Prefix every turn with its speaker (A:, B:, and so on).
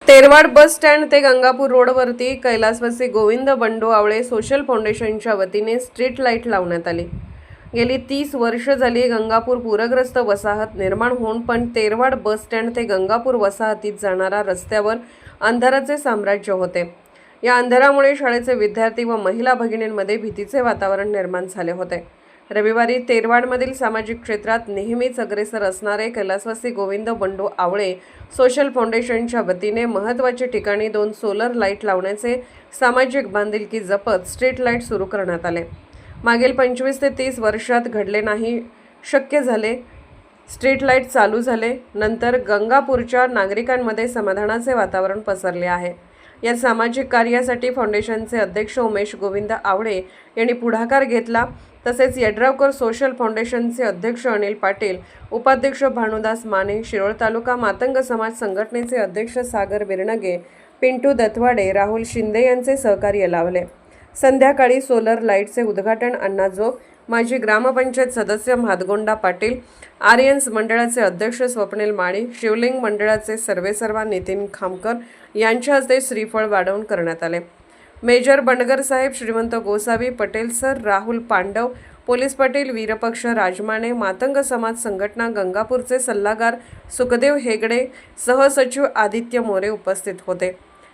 A: Terwad bus stand ते गंगापूर रोडवरती कैलासवासी गोविंद बंडू आवळे सोशल फाउंडेशनच्या वतीने स्ट्रीट लाईट लावण्यात आली। गेली 30 वर्ष झाली गंगापूर पूरग्रस्त वसाहत निर्माण होऊन पण तेरवाड बस स्टँड ते गंगापूर वसाहतीत जाणारा रस्त्यावर अंधाराचे साम्राज्य होते। या अंधारामुळे शाळेचे विद्यार्थी व महिला भगिनींमध्ये भीतीचे वातावरण निर्माण झाले होते। रविवारी तेरवाडमधील सामाजिक क्षेत्रात नेहमीच अग्रेसर असणारे कैलासवासी गोविंद बंडू आवळे सोशल फाउंडेशनच्या वतीने महत्त्वाच्या ठिकाणी 2 सोलर लाईट लावण्याचे सामाजिक बांधिलकी जपत स्ट्रीट लाईट सुरू करण्यात आले। मागील 25 ते 30 वर्षात घडले नाही शक्य झाले। स्ट्रीट लाईट चालू झाले नंतर गंगापूरच्या नागरिकांमध्ये समाधानाचे वातावरण पसरले आहे। या सामाजिक कार्यासाठी फाउंडेशनचे अध्यक्ष उमेश गोविंद आवळे यांनी पुढाकार घेतला। तसेच यड्रावकर सोशल फाउंडेशनचे अध्यक्ष अनिल पाटील, उपाध्यक्ष भानुदास माने, शिरोळ तालुका मातंग समाज संघटनेचे अध्यक्ष सागर बिरनगे, पिंटू दत्वाडे, राहुल शिंदे यांचे सहकार्य लाभले। संध्याकाळी सोलर लाईटचे उद्घाटन अण्णा जोग, माजी ग्रामपंचायत सदस्य म्हादगोंडा पाटील, आर्यन्स मंडळाचे अध्यक्ष स्वप्नील माळी, शिवलिंग मंडळाचे सर्वेसर्वा नितीन खामकर यांच्या हस्ते श्रीफळ वाढवून करण्यात आले। मेजर बंडगर साहेब, श्रीमंत गोसावी, पटेल सर, राहुल पांडव, पोलीस पाटील, वीरपक्ष राजमाने, मातंग समाज संघटना गंगापूरचे सल्लागार सुखदेव हेगडे, सहसचिव आदित्य मोरे उपस्थित होते।